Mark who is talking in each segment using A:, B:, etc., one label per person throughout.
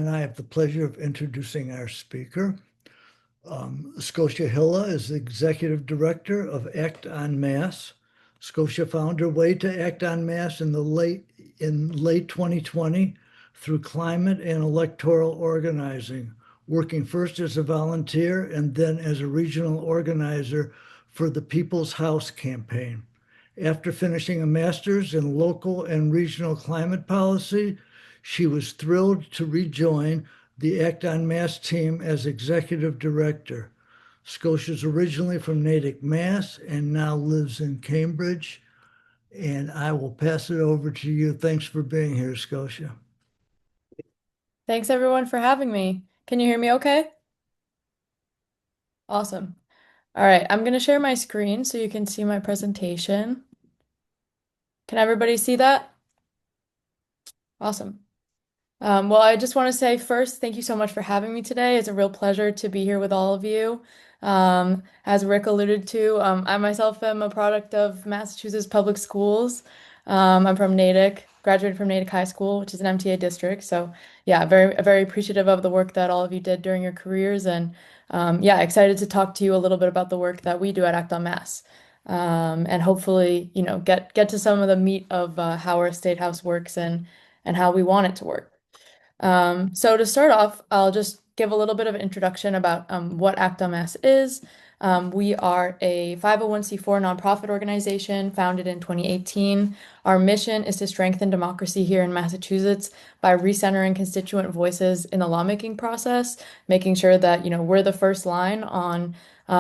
A: And I have the pleasure of introducing our speaker. Scotia Hilla is the Executive Director of Act en Masse. Scotia found her way to Act en Masse in late 2020 through climate and electoral organizing, working first as a volunteer and then as a regional organizer for the People's House campaign. After finishing a master's in local and regional climate policy, she was thrilled to rejoin the Act en Masse team as executive director. Scotia's originally from Natick, Mass, and now lives in Cambridge. And I will pass it over to you. Thanks for being here, Scotia.
B: Thanks everyone for having me. Can you hear me okay? Awesome. All right, I'm going to share my screen so you can see my presentation. Can everybody see that? Awesome. Well, I just want to say first, thank you so much for having me today. It's a real pleasure to be here with all of you. As Rick alluded to, I myself am a product of Massachusetts Public Schools. I'm from Natick, graduated from Natick High School, which is an MTA district. So yeah, very appreciative of the work that all of you did during your careers, and yeah, excited to talk to you a little bit about the work that we do at Act on Mass. And hopefully, get to some of the meat of how our state house works and how we want it to work. So to start off, I'll just give a little bit of an introduction about what ActMS is. We are a 501(c)(4) nonprofit organization founded in 2018. Our mission is to strengthen democracy here in Massachusetts by recentering constituent voices in the lawmaking process, making sure that, we're the first line on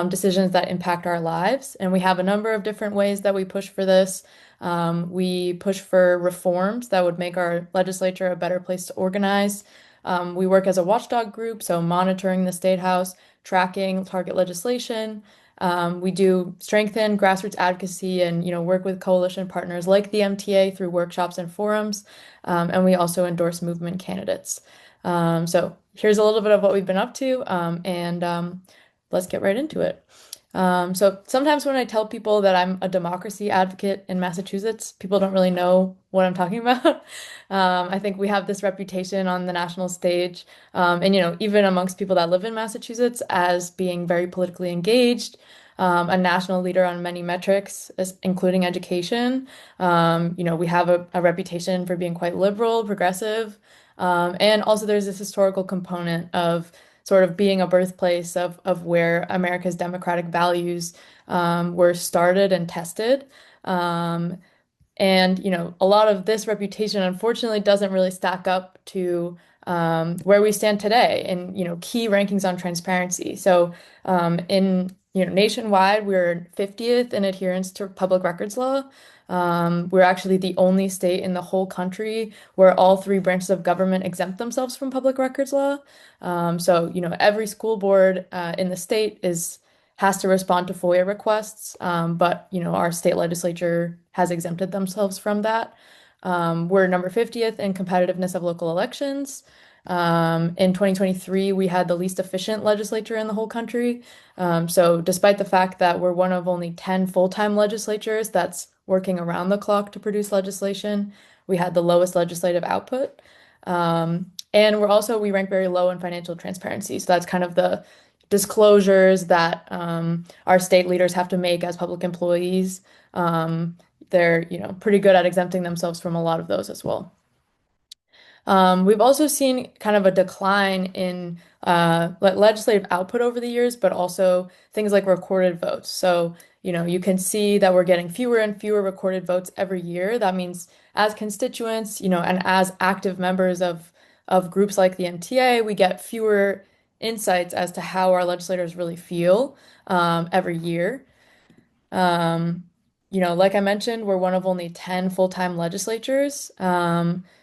B: decisions that impact our lives. And we have a number of different ways that we push for this. We push for reforms that would make our legislature a better place to organize. We work as a watchdog group, so monitoring the State House, tracking target legislation. We do strengthen grassroots advocacy and work with coalition partners like the MTA through workshops and forums. And we also endorse movement candidates. So here's a little bit of what we've been up to, and let's get right into it. So sometimes when I tell people that I'm a democracy advocate in Massachusetts, people don't really know what I'm talking about. I think we have this reputation on the national stage, and even amongst people that live in Massachusetts as being very politically engaged, a national leader on many metrics, including education. We have a reputation for being quite liberal, progressive, and also there's this historical component of sort of being a birthplace of where America's democratic values were started and tested. And a lot of this reputation unfortunately doesn't really stack up to where we stand today in key rankings on transparency. So in nationwide, we're 50th in adherence to public records law. We're actually the only state in the whole country where all three branches of government exempt themselves from public records law. So, every school board in the state has to respond to FOIA requests, but, our state legislature has exempted themselves from that. We're number 50th in competitiveness of local elections. In 2023, we had the least efficient legislature in the whole country. So despite the fact that we're one of only 10 full-time legislatures that's working around the clock to produce legislation, we had the lowest legislative output. And we rank very low in financial transparency. So that's kind of the disclosures that our state leaders have to make as public employees. They're, pretty good at exempting themselves from a lot of those as well. We've also seen kind of a decline in legislative output over the years, but also things like recorded votes. So, you can see that we're getting fewer and fewer recorded votes every year. That means as constituents, and as active members of groups like the MTA, we get fewer insights as to how our legislators really feel every year. Like I mentioned, we're one of only 10 full-time legislatures.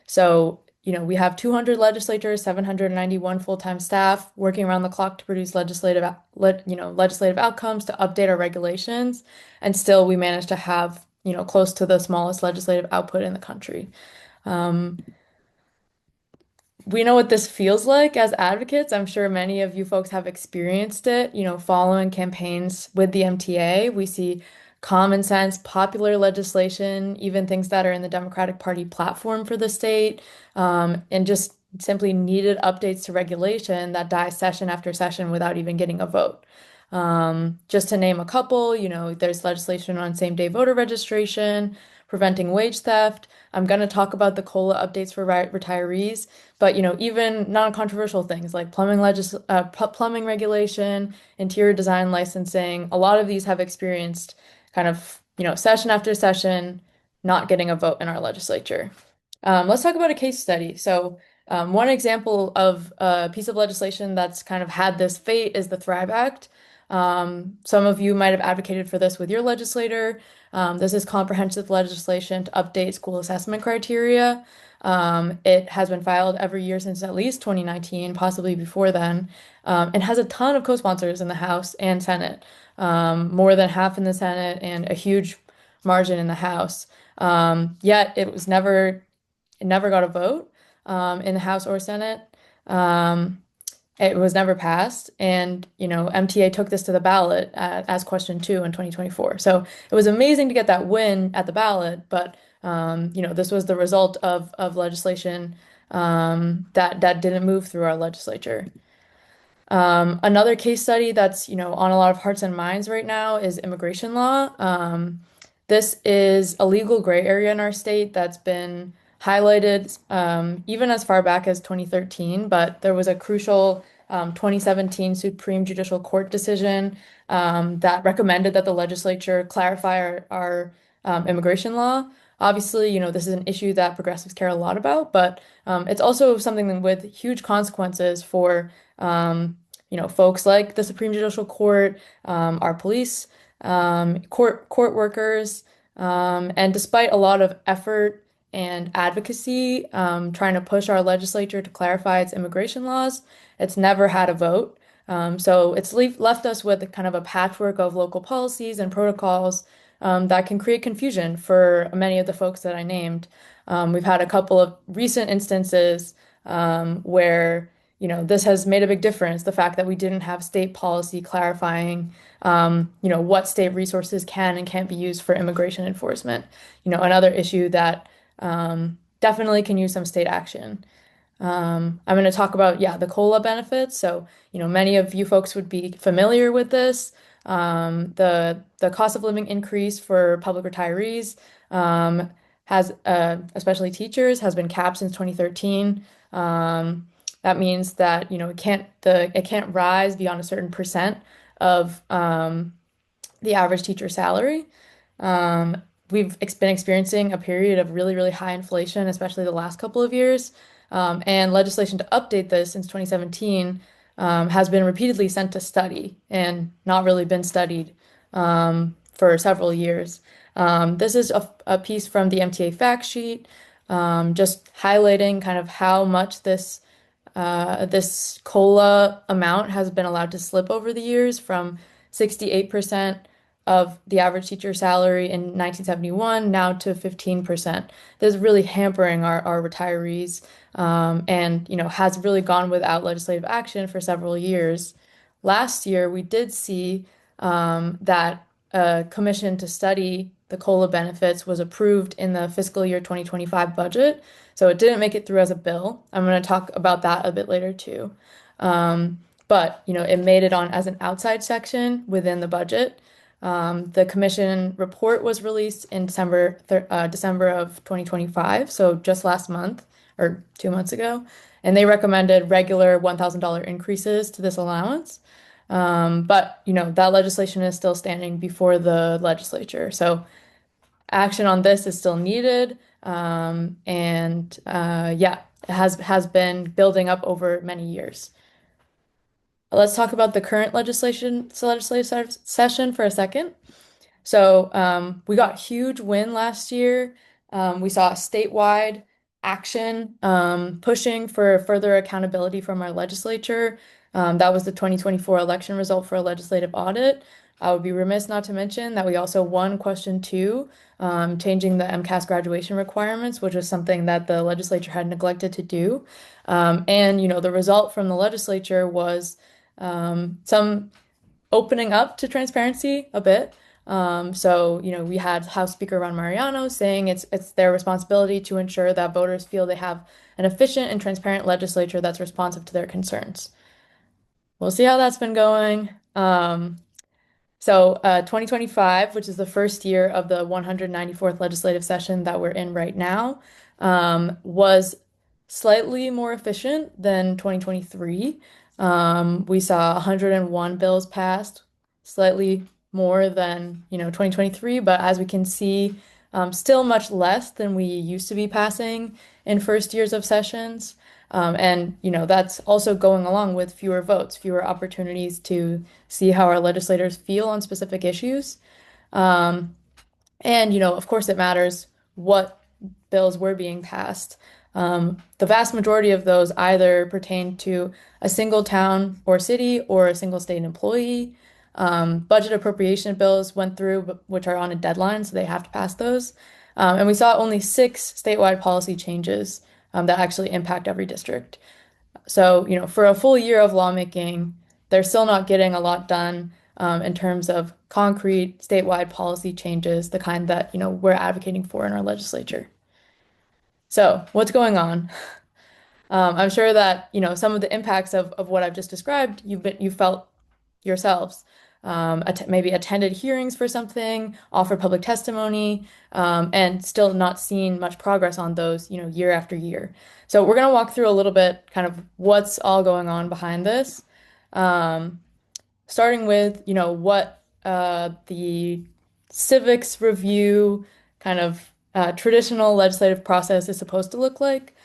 B: So, we have 200 legislators, 791 full-time staff working around the clock to produce legislative outcomes, to update our regulations, and still we manage to have, close to the smallest legislative output in the country. We know what this feels like as advocates. I'm sure many of you folks have experienced it, following campaigns with the MTA. We see common sense, popular legislation, even things that are in the Democratic Party platform for the state, and just simply needed updates to regulation that die session after session without even getting a vote. Just to name a couple, there's legislation on same-day voter registration, preventing wage theft. I'm going to talk about the COLA updates for retirees, but even non-controversial things like plumbing regulation, interior design licensing, a lot of these have experienced kind of, session after session, not getting a vote in our legislature. Let's talk about a case study. So, one example of a piece of legislation that's kind of had this fate is the Thrive Act. Some of you might have advocated for this with your legislator. This is comprehensive legislation to update school assessment criteria. It has been filed every year since at least 2019, possibly before then, and has a ton of co-sponsors in the House and Senate, more than half in the Senate and a huge margin in the House. Yet it never got a vote in the House or Senate. It was never passed, and MTA took this to the ballot as question 2 in 2024. So it was amazing to get that win at the ballot, but this was the result of legislation that didn't move through our legislature. Another case study that's on a lot of hearts and minds right now is immigration law. This is a legal gray area in our state that's been highlighted even as far back as 2013, but there was a crucial 2017 Supreme Judicial Court decision that recommended that the legislature clarify our immigration law. Obviously, this is an issue that progressives care a lot about, but it's also something with huge consequences for folks like the Supreme Judicial Court, our police, court workers, and despite a lot of effort and advocacy trying to push our legislature to clarify its immigration laws, it's never had a vote. So it's left us with kind of a patchwork of local policies and protocols that can create confusion for many of the folks that I named. We've had a couple of recent instances where this has made a big difference. The fact that we didn't have state policy clarifying, what state resources can and can't be used for immigration enforcement. Another issue that definitely can use some state action. I'm going to talk about, the COLA benefits. So, many of you folks would be familiar with this. The cost of living increase for public retirees has, especially teachers, has been capped since 2013. That means that, it can't rise beyond a certain percent of the average teacher salary. We've been experiencing a period of really, really high inflation, especially the last couple of years. And legislation to update this since 2017 has been repeatedly sent to study and not really been studied for several years. This is a piece from the MTA fact sheet, just highlighting kind of how much this COLA amount has been allowed to slip over the years from 68% of the average teacher salary in 1971 now to 15%. This is really hampering our retirees and has really gone without legislative action for several years. Last year, we did see that a commission to study the COLA benefits was approved in the fiscal year 2025 budget. So it didn't make it through as a bill. I'm going to talk about that a bit later too. But it made it on as an outside section within the budget. The commission report was released in December of 2025, so just last month or 2 months ago, and they recommended regular $1,000 increases to this allowance. But that legislation is still standing before the legislature, so action on this is still needed. It has been building up over many years. Let's talk about the current legislative session for a second. So we got a huge win last year. We saw a statewide action pushing for further accountability from our legislature. That was the 2024 election result for a legislative audit. I would be remiss not to mention that we also won question 2, changing the MCAS graduation requirements, which was something that the legislature had neglected to do. The result from the legislature was some opening up to transparency a bit. So, we had House Speaker Ron Mariano saying it's their responsibility to ensure that voters feel they have an efficient and transparent legislature that's responsive to their concerns. We'll see how that's been going. 2025, which is the first year of the 194th legislative session that we're in right now, was slightly more efficient than 2023. We saw 101 bills passed, slightly more than, 2023, but as we can see, still much less than we used to be passing in first years of sessions. That's also going along with fewer votes, fewer opportunities to see how our legislators feel on specific issues. Of course, it matters what bills were being passed. The vast majority of those either pertain to a single town or city or a single state employee. Budget appropriation bills went through, which are on a deadline, so they have to pass those. And we saw only 6 statewide policy changes that actually impact every district. So, for a full year of lawmaking, they're still not getting a lot done in terms of concrete statewide policy changes, the kind that, we're advocating for in our legislature. So, what's going on? I'm sure that, some of the impacts of what I've just described, you've felt yourselves. Maybe attended hearings for something, offered public testimony, and still not seen much progress on those, year after year. So we're going to walk through a little bit kind of what's all going on behind this. Starting with, what the civics review kind of traditional legislative process is supposed to look like.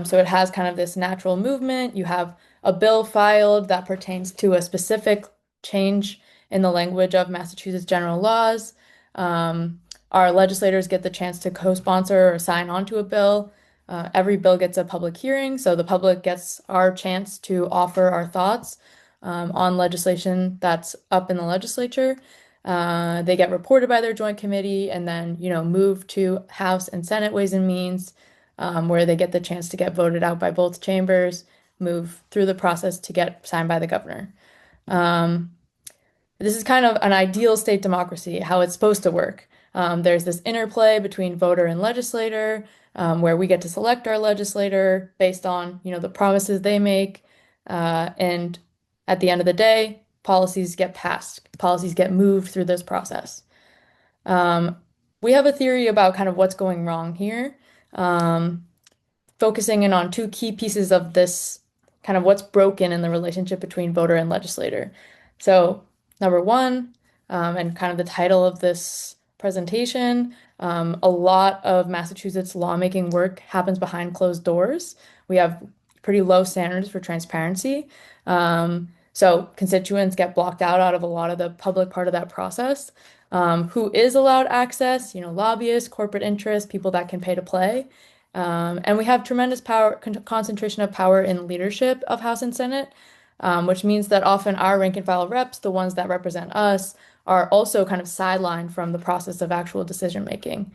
B: So it has kind of this natural movement. You have a bill filed that pertains to a specific change in the language of Massachusetts general laws. Our legislators get the chance to co-sponsor or sign onto a bill. Every bill gets a public hearing, so the public gets our chance to offer our thoughts on legislation that's up in the legislature. They get reported by their joint committee and then, move to House and Senate Ways and Means, where they get the chance to get voted out by both chambers, move through the process to get signed by the governor. This is kind of an ideal state democracy, how it's supposed to work. There's this interplay between voter and legislator, where we get to select our legislator based on, the promises they make. And at the end of the day, policies get passed, policies get moved through this process. We have a theory about kind of what's going wrong here, focusing in on 2 key pieces of this, kind of what's broken in the relationship between voter and legislator. So, number 1, and kind of the title of this presentation, a lot of Massachusetts lawmaking work happens behind closed doors. We have pretty low standards for transparency. So constituents get blocked out of a lot of the public part of that process. Who is allowed access? Lobbyists, corporate interests, people that can pay to play. And we have tremendous power, concentration of power in leadership of House and Senate, which means that often our rank and file reps, the ones that represent us, are also kind of sidelined from the process of actual decision making.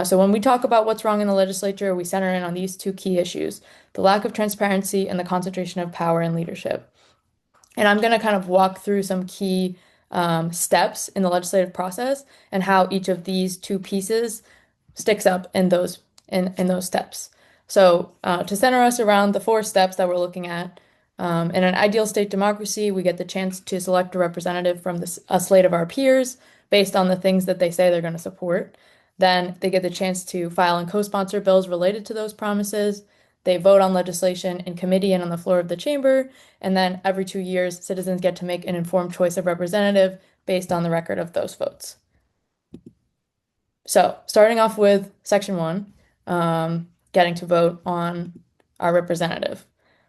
B: So when we talk about what's wrong in the legislature, we center in on these 2 key issues, the lack of transparency and the concentration of power and leadership. And I'm going to kind of walk through some key steps in the legislative process and how each of these 2 pieces sticks up in those steps. So to center us around the 4 steps that we're looking at, in an ideal state democracy, we get the chance to select a representative from a slate of our peers based on the things that they say they're going to support. Then they get the chance to file and co-sponsor bills related to those promises. They vote on legislation in committee and on the floor of the chamber. And then every 2 years, citizens get to make an informed choice of representative based on the record of those votes. So starting off with section 1, getting to vote on our representative.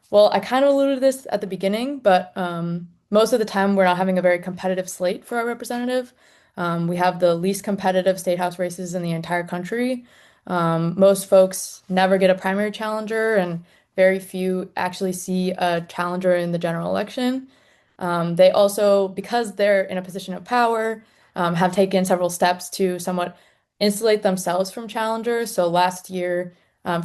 B: Well, I kind of alluded to this at the beginning, but most of the time we're not having a very competitive slate for our representative. We have the least competitive state house races in the entire country. Most folks never get a primary challenger, and very few actually see a challenger in the general election. They also, because they're in a position of power, have taken several steps to somewhat insulate themselves from challengers. So last year,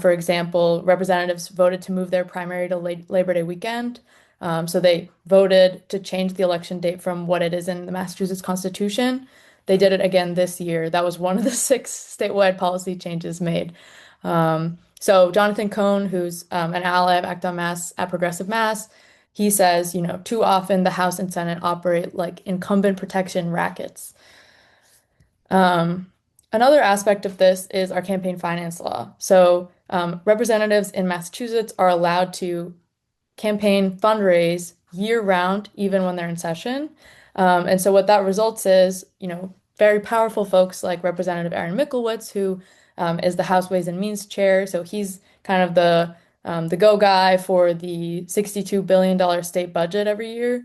B: for example, representatives voted to move their primary to Labor Day weekend. So they voted to change the election date from what it is in the Massachusetts Constitution they did it again this year. That was one of the 6 statewide policy changes made. So Jonathan Cohn, who's an ally of Act on Mass at Progressive Mass, he says, too often the House and Senate operate like incumbent protection rackets. Another aspect of this is our campaign finance law. So representatives in Massachusetts are allowed to campaign fundraise year round, even when they're in session. And so what that results is, very powerful folks like Representative Aaron Mickelwitz, who is the House Ways and Means chair. So he's kind of the go guy for the $62 billion state budget every year.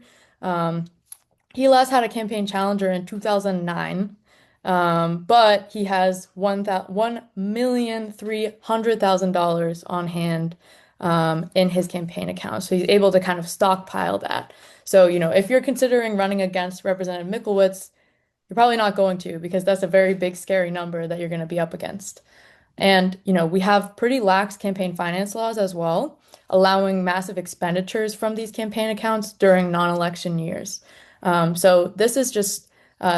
B: He last had a campaign challenger in 2009, but he has $1,300,000 on hand in his campaign account. So he's able to kind of stockpile that. So, if you're considering running against Representative Mickelwitz, you're probably not going to, because that's a very big, scary number that you're going to be up against. And, we have pretty lax campaign finance laws as well, allowing massive expenditures from these campaign accounts during non-election years. So this is just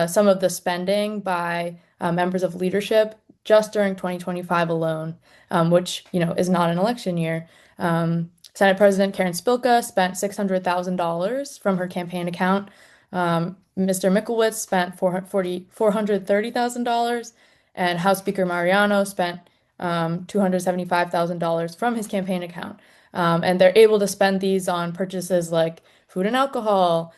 B: some of the spending by members of leadership just during 2025 alone, which, is not an election year. Senate President Karen Spilka spent $600,000 from her campaign account. Mr. Mickelwitz spent $430,000, and House Speaker Mariano spent $275,000 from his campaign account. And they're able to spend these on purchases like food and alcohol,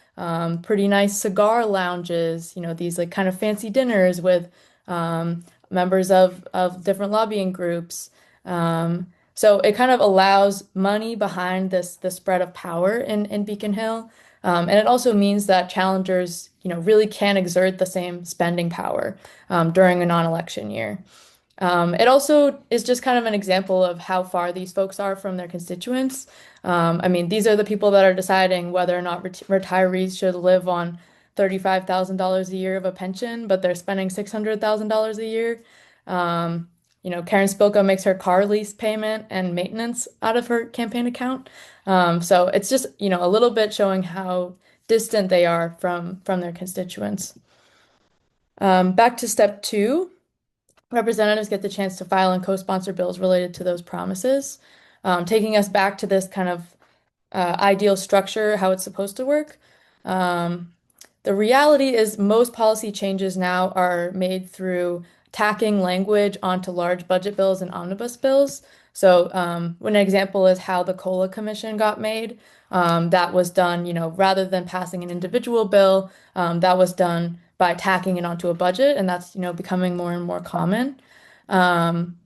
B: pretty nice cigar lounges, these like kind of fancy dinners with members of different lobbying groups. So it kind of allows money behind this the spread of power in Beacon Hill. And it also means that challengers, really can exert the same spending power during a non-election year. It also is just kind of an example of how far these folks are from their constituents. I mean, these are the people that are deciding whether or not retirees should live on $35,000 a year of a pension, but they're spending $600,000 a year. Karen Spilka makes her car lease payment and maintenance out of her campaign account. So it's just, a little bit showing how distant they are from their constituents. Back to step 2. Representatives get the chance to file and co-sponsor bills related to those promises, taking us back to this kind of ideal structure, how it's supposed to work. The reality is most policy changes now are made through tacking language onto large budget bills and omnibus bills. So one example is how the COLA Commission got made. That was done, rather than passing an individual bill, that was done by tacking it onto a budget, and that's, becoming more and more common. I'm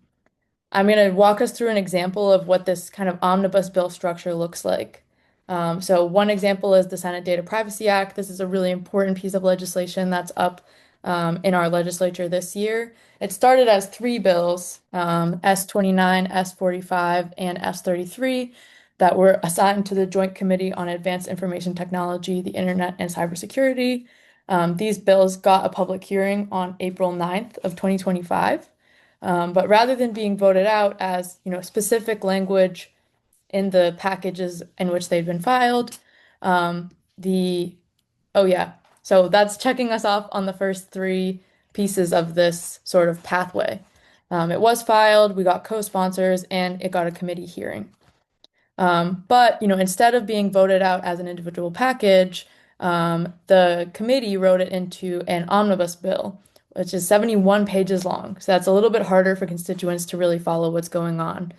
B: going to walk us through an example of what this kind of omnibus bill structure looks like. So one example is the Senate Data Privacy Act. This is a really important piece of legislation that's up in our legislature this year. It started as 3 bills, S29, S45, and S33, that were assigned to the Joint Committee on Advanced Information Technology, the Internet, and Cybersecurity. These bills got a public hearing on April 9th of 2025. But rather than being voted out as, specific language in the packages in which they've been filed, so that's checking us off on the first 3 pieces of this sort of pathway. It was filed, we got co-sponsors, and it got a committee hearing. But, instead of being voted out as an individual package, the committee wrote it into an omnibus bill, which is 71 pages long. So that's a little bit harder for constituents to really follow what's going on.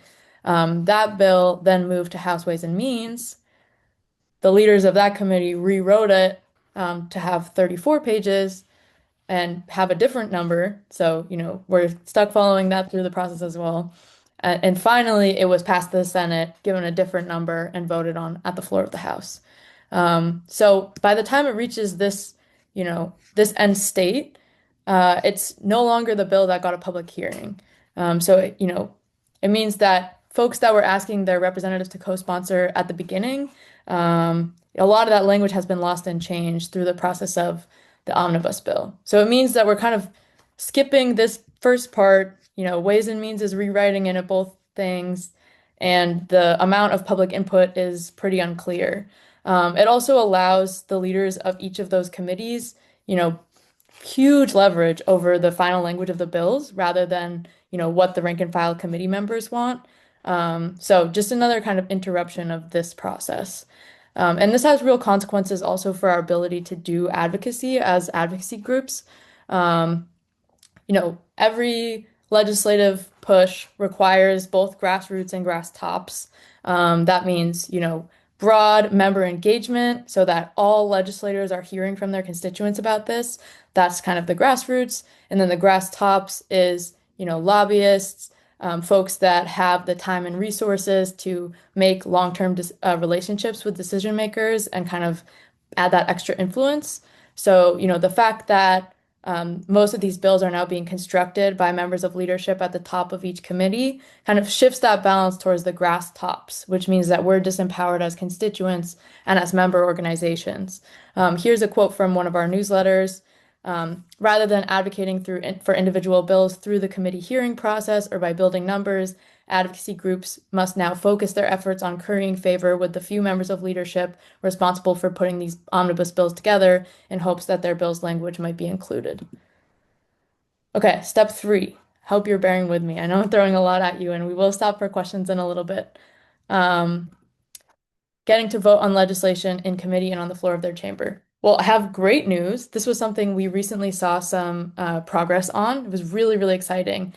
B: That bill then moved to House Ways and Means. The leaders of that committee rewrote it to have 34 pages and have a different number. So, we're stuck following that through the process as well. And finally, it was passed to the Senate, given a different number, and voted on at the floor of the House. So by the time it reaches this, this end state, it's no longer the bill that got a public hearing. So, it means that folks that were asking their representatives to co-sponsor at the beginning, a lot of that language has been lost and changed through the process of the omnibus bill. So it means that we're kind of skipping this first part. Ways and Means is rewriting it at both things, and the amount of public input is pretty unclear. It also allows the leaders of each of those committees, huge leverage over the final language of the bills rather than, what the rank and file committee members want. So just another kind of interruption of this process. And this has real consequences also for our ability to do advocacy as advocacy groups. Um, every legislative push requires both grassroots and grass tops. That means, broad member engagement so that all legislators are hearing from their constituents about this. That's kind of the grassroots. And then the grass tops is, lobbyists, folks that have the time and resources to make long-term relationships with decision makers and kind of add that extra influence. So, the fact that most of these bills are now being constructed by members of leadership at the top of each committee, kind of shifts that balance towards the grass tops, which means that we're disempowered as constituents and as member organizations. Here's a quote from one of our newsletters. Rather than advocating for individual bills through the committee hearing process or by building numbers, advocacy groups must now focus their efforts on currying favor with the few members of leadership responsible for putting these omnibus bills together in hopes that their bill's language might be included. Okay, step 3. Hope you're bearing with me. I know I'm throwing a lot at you, and we will stop for questions in a little bit. Getting to vote on legislation in committee and on the floor of their chamber. Well, I have great news. This was something we recently saw some progress on. It was really, really exciting.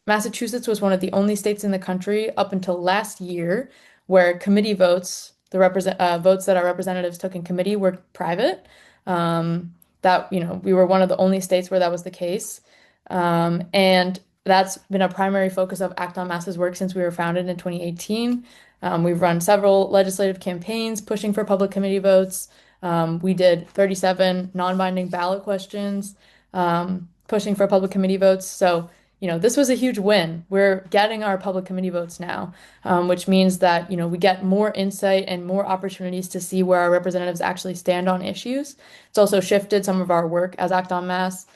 B: Massachusetts was one of the only states in the country up until last year where committee votes, votes that our representatives took in committee, were private. We were one of the only states where that was the case. And that's been a primary focus of Act on Mass's work since we were founded in 2018. We've run several legislative campaigns pushing for public committee votes. We did 37 non-binding ballot questions, pushing for public committee votes. So, this was a huge win. We're getting our public committee votes now, which means that, we get more insight and more opportunities to see where our representatives actually stand on issues. It's also shifted some of our work as Act on Mass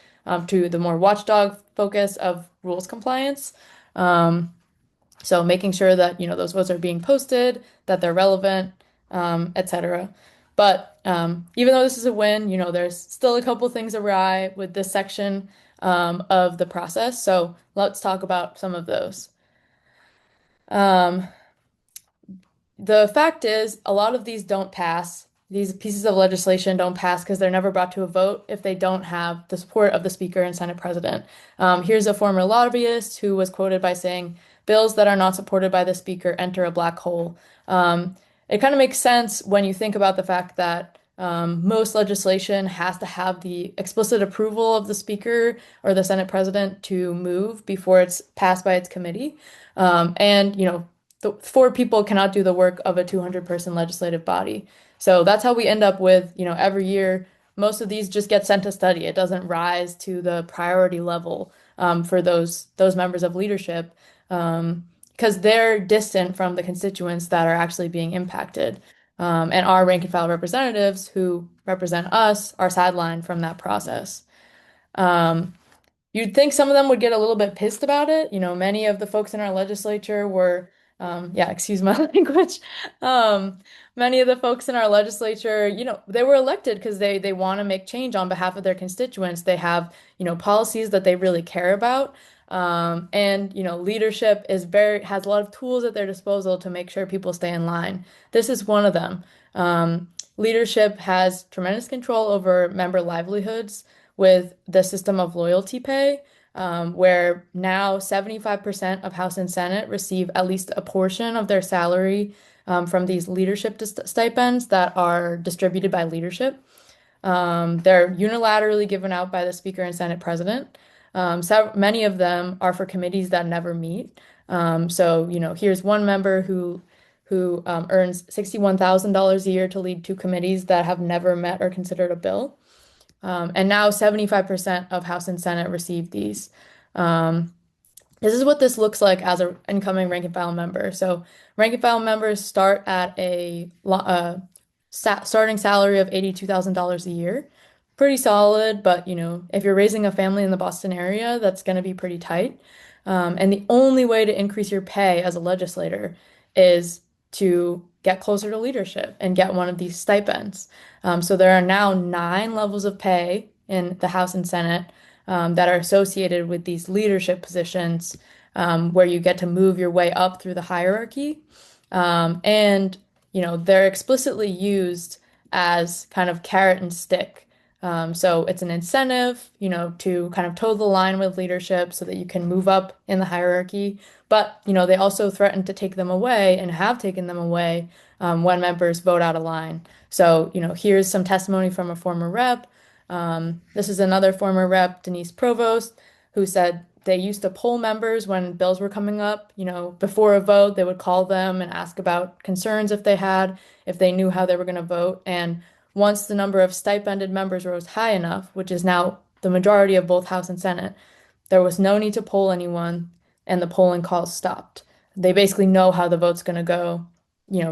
B: to the more watchdog focus of rules compliance. So making sure that, those votes are being posted, that they're relevant, etc. But even though this is a win, there's still a couple things awry with this section of the process. So let's talk about some of those. The fact is, a lot of these don't pass. These pieces of legislation don't pass because they're never brought to a vote if they don't have the support of the Speaker and Senate President. Here's a former lobbyist who was quoted by saying, "Bills that are not supported by the Speaker enter a black hole." It kind of makes sense when you think about the fact that most legislation has to have the explicit approval of the Speaker or the Senate President to move before it's passed by its committee. The 4 people cannot do the work of a 200-person legislative body. So that's how we end up with, every year, most of these just get sent to study. It doesn't rise to the priority level for those members of leadership because they're distant from the constituents that are actually being impacted. And our rank and file representatives who represent us are sidelined from that process. You'd think some of them would get a little bit pissed about it. Many of the folks in our legislature were, excuse my language. Many of the folks in our legislature, they were elected because they want to make change on behalf of their constituents. They have, policies that they really care about. Leadership has a lot of tools at their disposal to make sure people stay in line. This is one of them. Leadership has tremendous control over member livelihoods with the system of loyalty pay, where now 75% of House and Senate receive at least a portion of their salary from these leadership stipends that are distributed by leadership. They're unilaterally given out by the Speaker and Senate President. Many of them are for committees that never meet. Here's one member who earns $61,000 a year to lead 2 committees that have never met or considered a bill. And now 75% of House and Senate receive these. This is what this looks like as an incoming rank and file member. So rank and file members start at a starting salary of $82,000 a year. Pretty solid, but if you're raising a family in the Boston area, that's going to be pretty tight. And the only way to increase your pay as a legislator is to get closer to leadership and get one of these stipends. So there are now 9 levels of pay in the House and Senate that are associated with these leadership positions where you get to move your way up through the hierarchy. And, they're explicitly used as kind of carrot and stick. So it's an incentive, to kind of toe the line with leadership so that you can move up in the hierarchy. But, they also threaten to take them away and have taken them away when members vote out of line. So, here's some testimony from a former rep. This is another former rep, Denise Provost, who said they used to poll members when bills were coming up. Before a vote, they would call them and ask about concerns if they had, if they knew how they were going to vote. And once the number of stipended members rose high enough, which is now the majority of both House and Senate, there was no need to poll anyone, and the polling calls stopped. They basically know how the vote's going to go,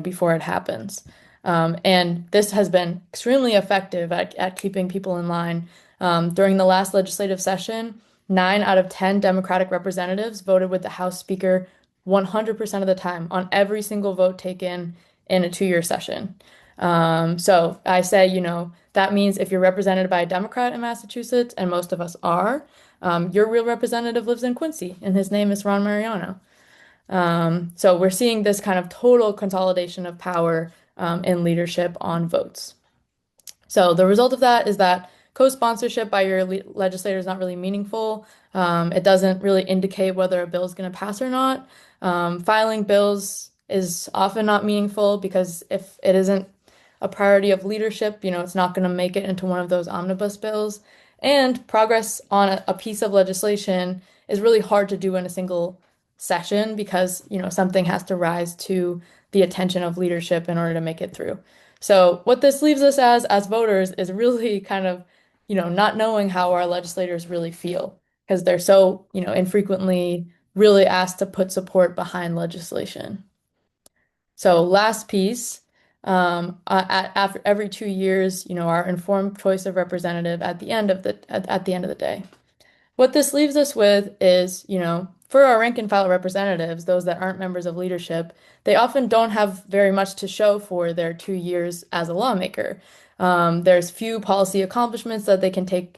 B: before it happens. And this has been extremely effective at keeping people in line. During the last legislative session, 9 out of 10 Democratic representatives voted with the House Speaker 100% of the time on every single vote taken in a 2-year session. So I say, that means if you're represented by a Democrat in Massachusetts, and most of us are, your real representative lives in Quincy, and his name is Ron Mariano. So we're seeing this kind of total consolidation of power in leadership on votes. So the result of that is that co-sponsorship by your legislator is not really meaningful. It doesn't really indicate whether a bill is going to pass or not. Filing bills is often not meaningful because if it isn't a priority of leadership, it's not going to make it into one of those omnibus bills. And progress on a piece of legislation is really hard to do in a single session because, something has to rise to the attention of leadership in order to make it through. So what this leaves us as voters is really kind of, not knowing how our legislators really feel because they're so, infrequently really asked to put support behind legislation. So last piece, after every 2 years, our informed choice of representative at the end of the day. What this leaves us with is, for our rank and file representatives, those that aren't members of leadership, they often don't have very much to show for their 2 years as a lawmaker. There's few policy accomplishments that they can take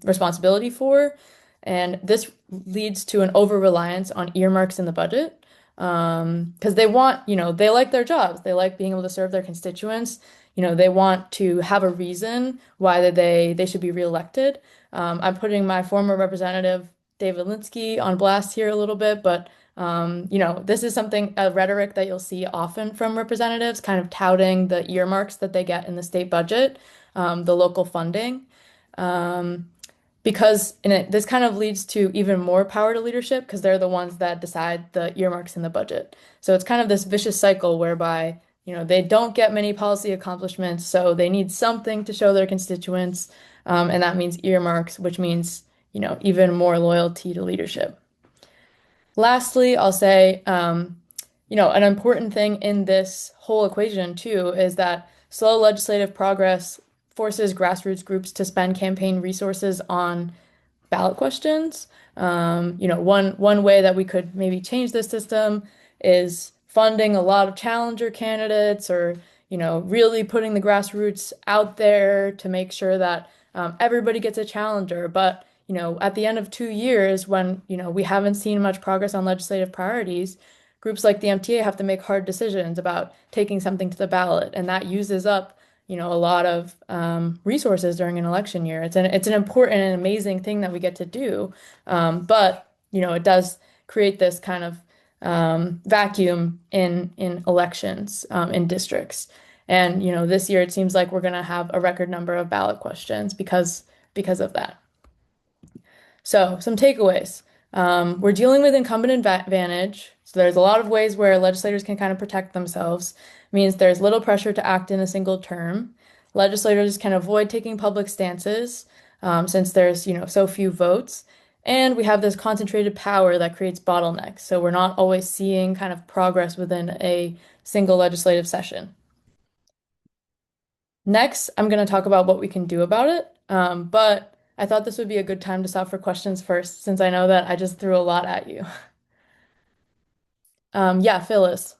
B: responsibility for, and this leads to an over-reliance on earmarks in the budget. Because they want, they like their jobs. They like being able to serve their constituents. They want to have a reason why they should be reelected. I'm putting my former representative, David Linsky, on blast here a little bit, but this is a rhetoric that you'll see often from representatives, kind of touting the earmarks that they get in the state budget, the local funding. Because this kind of leads to even more power to leadership because they're the ones that decide the earmarks in the budget. So it's kind of this vicious cycle whereby, they don't get many policy accomplishments, so they need something to show their constituents, and that means earmarks, which means, even more loyalty to leadership. Lastly, I'll say, an important thing in this whole equation too is that slow legislative progress forces grassroots groups to spend campaign resources on ballot questions. One way that we could maybe change this system is funding a lot of challenger candidates or, really putting the grassroots out there to make sure that everybody gets a challenger. But, at the end of 2 years, when, we haven't seen much progress on legislative priorities, groups like the MTA have to make hard decisions about taking something to the ballot, and that uses up a lot of resources during an election year. It's an important and amazing thing that we get to do, but it does create this kind of vacuum in elections in districts. And this year it seems like we're going to have a record number of ballot questions because of that. So some takeaways. We're dealing with incumbent advantage. So there's a lot of ways where legislators can kind of protect themselves. It means there's little pressure to act in a single term. Legislators can avoid taking public stances since there's, so few votes. And we have this concentrated power that creates bottlenecks. So we're not always seeing kind of progress within a single legislative session. Next, I'm going to talk about what we can do about it. But I thought this would be a good time to stop for questions first, since I know that I just threw a lot at you. Yeah, Phyllis.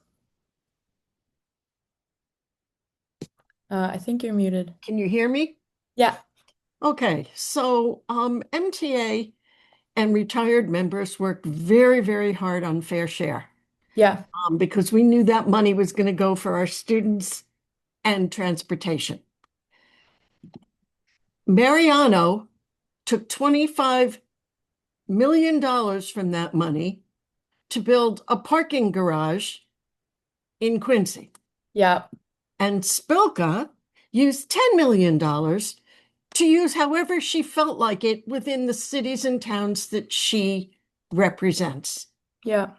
B: I think you're muted.
C: Can you hear me?
B: Yeah.
C: Okay, so MTA and retired members worked very, very hard on fair share
B: Yeah.
C: because we knew that money was going to go for our students and transportation. Mariano took $25 million from that money to build a parking garage in Quincy.
B: Yeah.
C: And Spilka used $10 million to use however she felt like it within the cities and towns that she represents.
B: Yeah.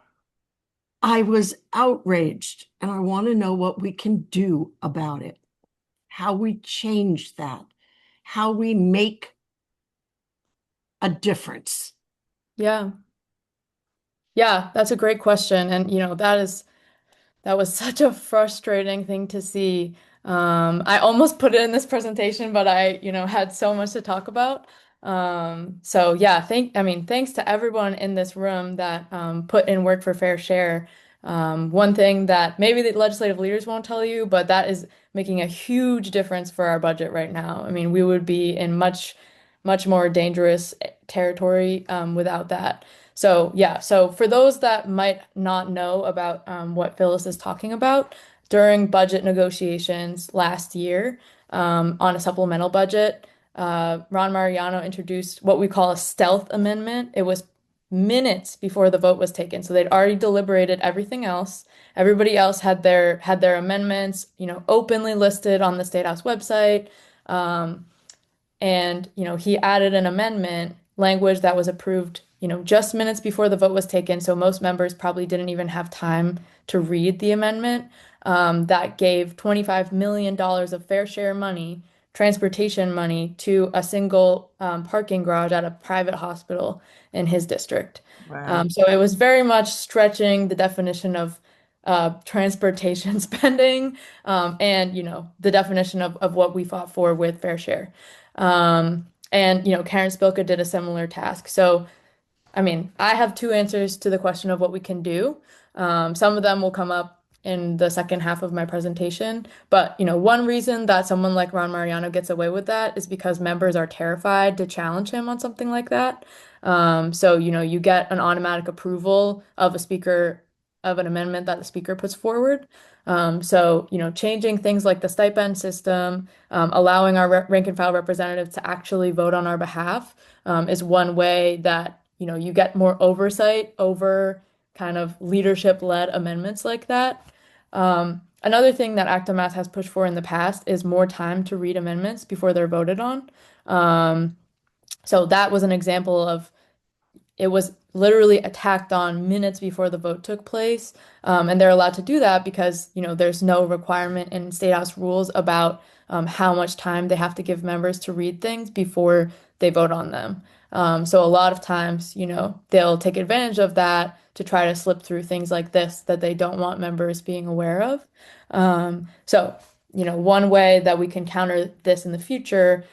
C: I was outraged, and I want to know what we can do about it, how we change that, how we make a difference.
B: Yeah. Yeah, that's a great question. And that was such a frustrating thing to see. I almost put it in this presentation, but I had so much to talk about. So yeah, thanks to everyone in this room that put in work for fair share. One thing that maybe the legislative leaders won't tell you, but that is making a huge difference for our budget right now. I mean, we would be in much more dangerous territory without that. So yeah, so for those that might not know about what Phyllis is talking about, during budget negotiations last year on a supplemental budget, Ron Mariano introduced what we call a stealth amendment. It was minutes before the vote was taken, so they'd already deliberated everything else. Everybody else had their amendments, openly listed on the State House website. Um, and he added an amendment language that was approved, just minutes before the vote was taken. So most members probably didn't even have time to read the amendment that gave $25 million of fair share money, transportation money to a single parking garage at a private hospital in his district.
C: Wow.
B: So it was very much stretching the definition of transportation spending and the definition of what we fought for with fair share. And Karen Spilka did a similar task. So, I mean, I have two answers to the question of what we can do. Some of them will come up in the second half of my presentation. But one reason that someone like Ron Mariano gets away with that is because members are terrified to challenge him on something like that. So you get an automatic approval of a speaker of an amendment that the speaker puts forward. So changing things like the stipend system, allowing our rank and file representatives to actually vote on our behalf, is one way that you get more oversight over kind of leadership-led amendments like that. Another thing that Acta Math has pushed for in the past is more time to read amendments before they're voted on. So that was an example of it was literally attacked on minutes before the vote took place. And they're allowed to do that because there's no requirement in State House rules about how much time they have to give members to read things before they vote on them. So a lot of times they'll take advantage of that to try to slip through things like this that they don't want members being aware of. So one way that we can counter this in the future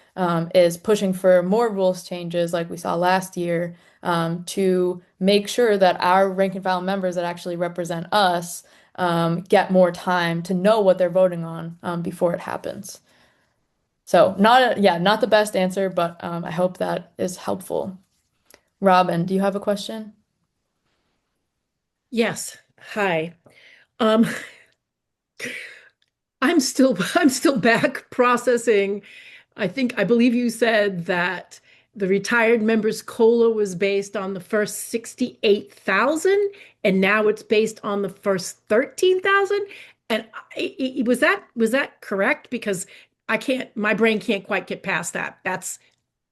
B: is pushing for more rules changes like we saw last year to make sure that our rank and file members that actually represent us get more time to know what they're voting on before it happens. So not the best answer, but I hope that is helpful. Robin, do you have a question?
D: Yes. Hi. Um, I'm still back processing. I believe you said that the retired members' COLA was based on the first 68,000 and now it's based on the first 13,000. And was that correct? Because my brain can't quite get past that. That's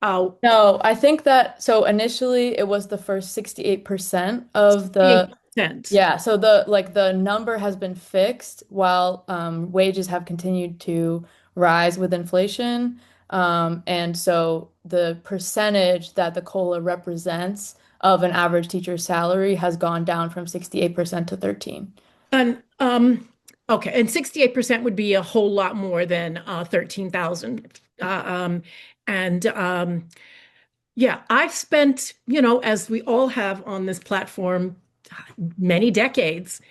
D: oh,
B: No, I think that so initially it was the first 68% of the
D: 68%.
B: yeah, so the number has been fixed while wages have continued to rise with inflation. And so the percentage that the COLA represents of an average teacher's salary has gone down from 68% to 13.
D: And okay, and 68% would be a whole lot more than 13,000. And yeah, I've spent, as we all have on this platform, many decades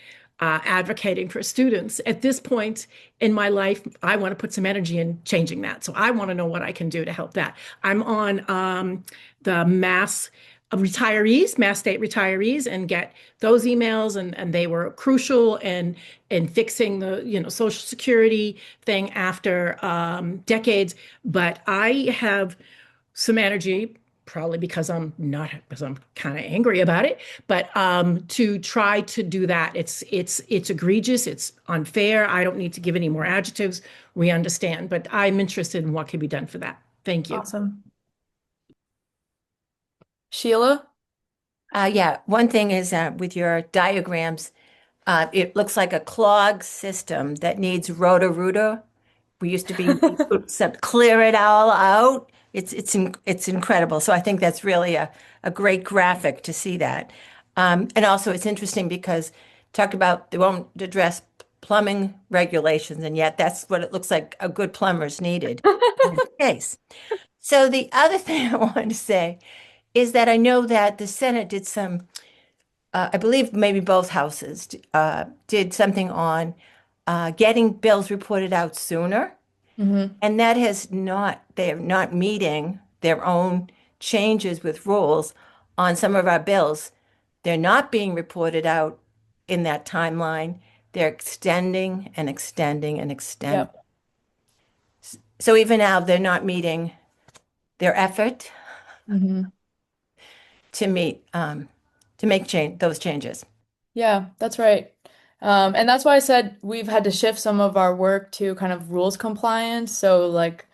D: advocating for students. At this point in my life, I want to put some energy in changing that. So I want to know what I can do to help that. I'm on the Mass State retirees, and get those emails, and they were crucial in fixing the Social Security thing after decades. But I have some energy, probably because I'm kind of angry about it, but to try to do that. It's egregious, it's unfair. I don't need to give any more adjectives. We understand, but I'm interested in what can be done for that. Thank you.
B: Awesome. Sheila?
E: Yeah, one thing is with your diagrams, it looks like a clog system that needs roto-rooter. We used to be clear it all out. It's incredible. So I think that's really a great graphic to see that. And also it's interesting because talk about they won't address plumbing regulations, and yet that's what it looks like a good plumber's needed in this case. So the other thing I wanted to say is that I know that the Senate did some, I believe maybe both houses did something on getting bills reported out sooner.
B: Mm-hmm.
E: And that they're not meeting their own changes with rules on some of our bills. They're not being reported out in that timeline. They're extending and extending and extending.
B: Yep.
E: So even now, they're not meeting their effort
B: Mm-hmm.
E: to make those changes.
B: Yeah, that's right. And that's why I said we've had to shift some of our work to kind of rules compliance. So like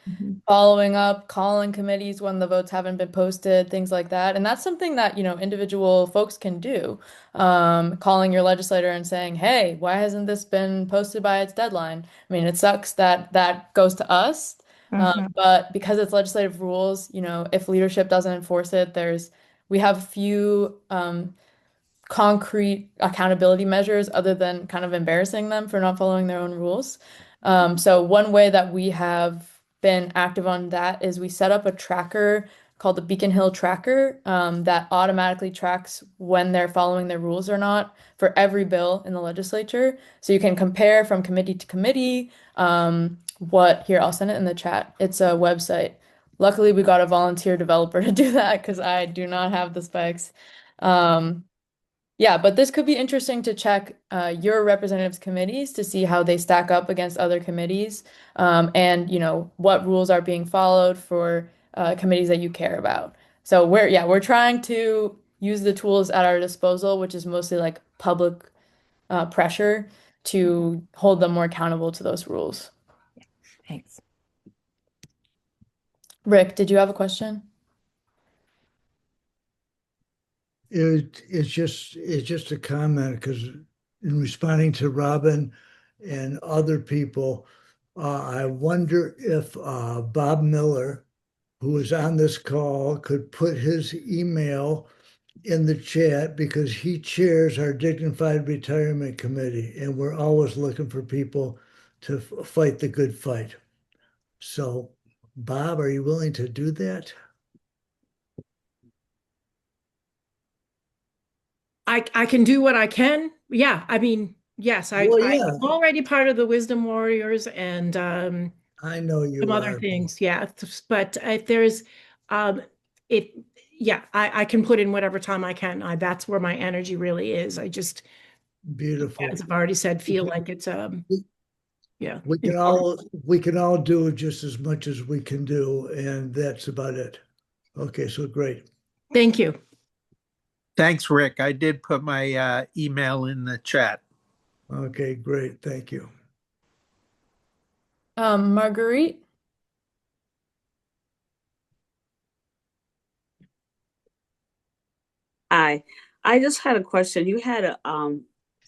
B: following up, calling committees when the votes haven't been posted, things like that. And that's something that, individual folks can do. Calling your legislator and saying, hey, why hasn't this been posted by its deadline? I mean, it sucks that that goes to us.
E: Mhm.
B: But because it's legislative rules, if leadership doesn't enforce it, we have few concrete accountability measures other than kind of embarrassing them for not following their own rules. So one way that we have been active on that is we set up a tracker called the Beacon Hill Tracker that automatically tracks when they're following their rules or not for every bill in the legislature. So you can compare from committee to committee. Here, I'll send it in the chat. It's a website. Luckily, we got a volunteer developer to do that because I do not have the specs. Yeah, but this could be interesting to check your representatives' committees to see how they stack up against other committees, and what rules are being followed for committees that you care about. So we're trying to use the tools at our disposal, which is mostly like public pressure to hold them more accountable to those rules.
E: Thanks.
B: Rick, did you have a question?
A: It's just a comment because in responding to Robin and other people, I wonder if Bob Miller, who is on this call, could put his email in the chat because he chairs our Dignified Retirement Committee, and we're always looking for people to fight the good fight. So, Bob, are you willing to do that?
D: I can do what I can. Yeah, I mean, yes,
A: Well, yeah,
D: I'm already part of the Wisdom Warriors and
A: I know you
D: some other
A: are.
D: things. Yeah, but if there's it, yeah, I can put in whatever time I can. That's where my energy really is. I just,
A: Beautiful.
D: as I've already said, feel like it's yeah.
A: We can all do just as much as we can do, and that's about it. Okay, so great.
D: Thank you.
F: Thanks, Rick. I did put my email in the chat.
A: Okay, great. Thank you.
B: Marguerite?
G: Hi, I just had a question.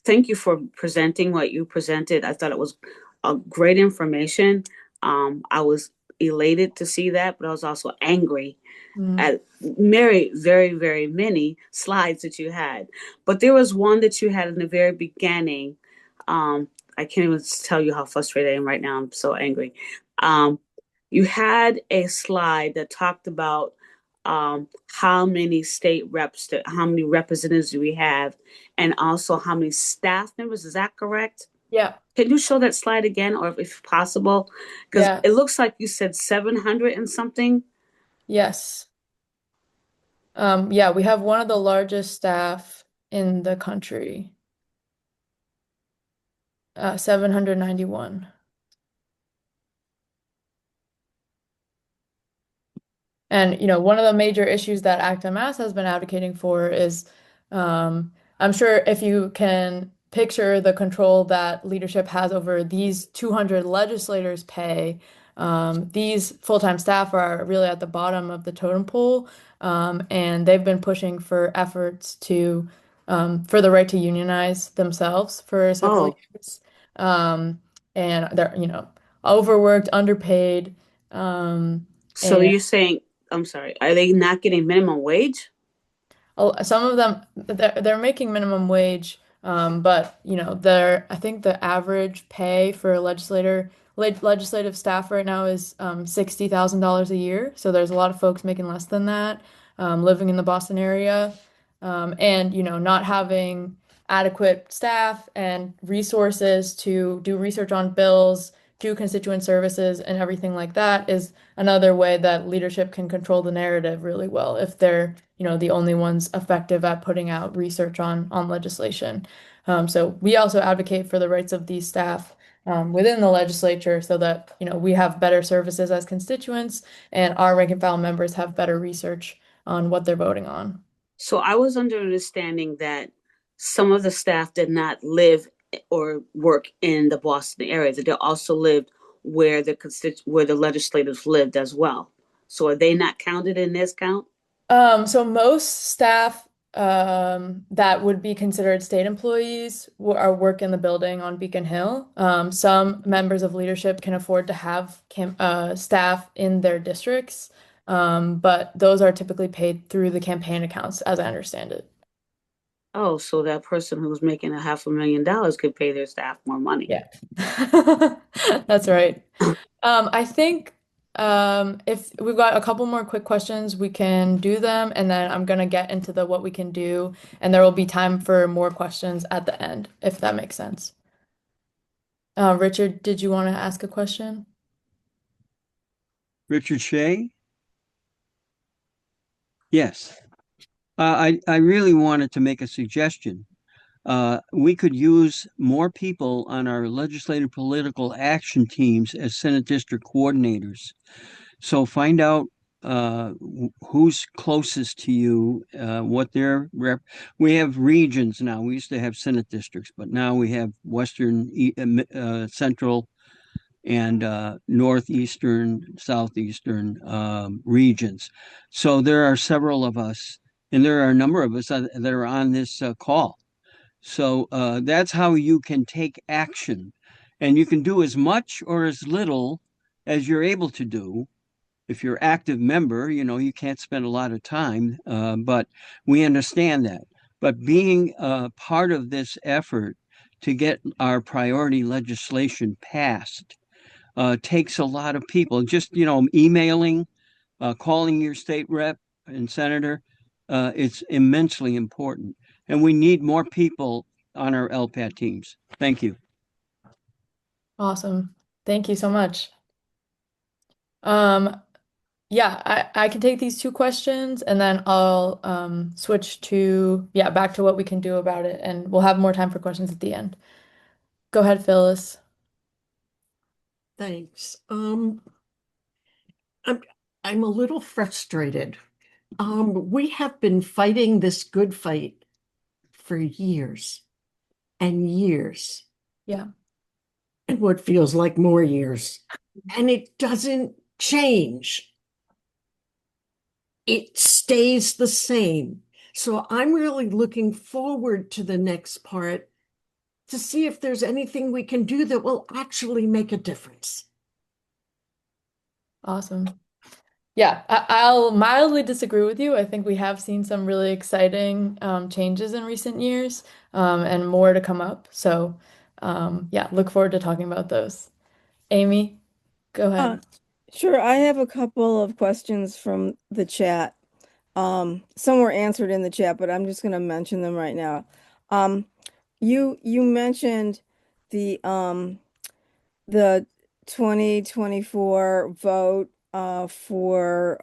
G: Thank you for presenting what you presented. I thought it was a great information. I was elated to see that, but I was also angry at very many slides that you had. But there was one that you had in the very beginning. I can't even tell you how frustrated I am right now. I'm so angry. You had a slide that talked about how many how many representatives do we have, and also how many staff members. Is that correct?
B: Yeah,
G: Can you show that slide again, or if possible? Because
B: yeah,
G: it looks like you said 700 and something.
B: yes. Yeah, we have one of the largest staff in the country, 791. And, one of the major issues that Acta Mass has been advocating for is, I'm sure if you can picture the control that leadership has over these 200 legislators' pay, these full-time staff are really at the bottom of the totem pole, and they've been pushing for efforts for the right to unionize themselves for several
G: Oh,
B: years. And they're, overworked, underpaid.
G: so
B: And
G: you're saying, I'm sorry, are they not getting minimum wage?
B: some of them they're making minimum wage, but I think the average pay for a legislative staff right now is $60,000 a year. So there's a lot of folks making less than that, living in the Boston area, and not having adequate staff and resources to do research on bills, do constituent services, and everything like that is another way that leadership can control the narrative really well if they're the only ones effective at putting out research on legislation. So we also advocate for the rights of these staff within the legislature so that we have better services as constituents and our rank and file members have better research on what they're voting on.
G: So I was under understanding that some of the staff did not live or work in the Boston area, that they also lived where where the legislators lived as well. So are they not counted in this count?
B: So most staff that would be considered state employees are work in the building on Beacon Hill. Some members of leadership can afford to have staff in their districts, but those are typically paid through the campaign accounts, as I understand it.
G: Oh, so that person who's making $500,000 could pay their staff more money.
B: Yeah, that's right. I think if we've got a couple more quick questions, we can do them, and then I'm gonna get into the what we can do, and there will be time for more questions at the end, if that makes sense. Richard, did you want to ask a question?
H: Richard Shea? Yes. I really wanted to make a suggestion. We could use more people on our legislative political action teams as Senate district coordinators. So find out who's closest to you, what their we have regions now. We used to have Senate districts, but now we have Western, Central, and northeastern, southeastern regions. So there are several of us, and there are a number of us that are on this call. So that's how you can take action, and you can do as much or as little as you're able to do. If you're active member, you can't spend a lot of time, but we understand that. But being part of this effort to get our priority legislation passed takes a lot of people. Just, emailing, calling your state rep and senator, it's immensely important. And we need more people on our LPAT teams. Thank you.
B: Awesome. Thank you so much. Yeah, I can take these two questions and then I'll switch to back to what we can do about it, and we'll have more time for questions at the end. Go ahead, Phyllis.
C: Thanks. I'm a little frustrated. We have been fighting this good fight for years and years.
B: Yeah.
C: And what feels like more years. And it doesn't change. It stays the same. So I'm really looking forward to the next part to see if there's anything we can do that will actually make a difference.
B: Awesome. Yeah, I'll mildly disagree with you. I think we have seen some really exciting changes in recent years, and more to come up. So, yeah, look forward to talking about those. Amy, go ahead.
I: Sure, I have a couple of questions from the chat. some were answered in the chat, but I'm just gonna mention them right now. You mentioned the 2024 vote for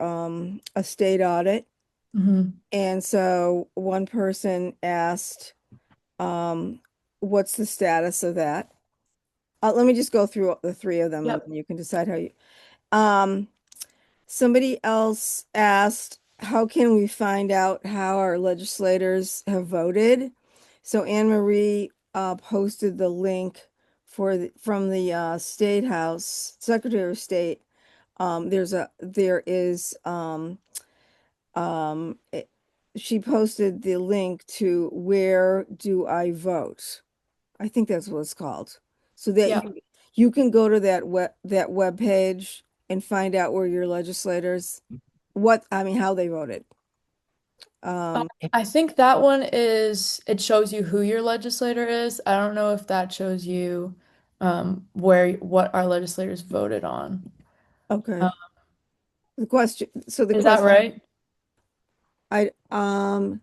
I: a state audit.
B: Mhm.
I: And so one person asked, what's the status of that? Let me just go through the three of them and
B: Yep.
I: then you can decide how you. Somebody else asked, how can we find out how our legislators have voted? So Anne Marie posted the link from the State House, Secretary of State. She posted the link to Where Do I Vote? I think that's what it's called. So that
B: Yeah.
I: you can go to that web page and find out where your legislators, how they voted.
B: I think that one it shows you who your legislator is. I don't know if that shows you what our legislators voted on.
I: Okay. The
B: Is that
I: question,
B: right?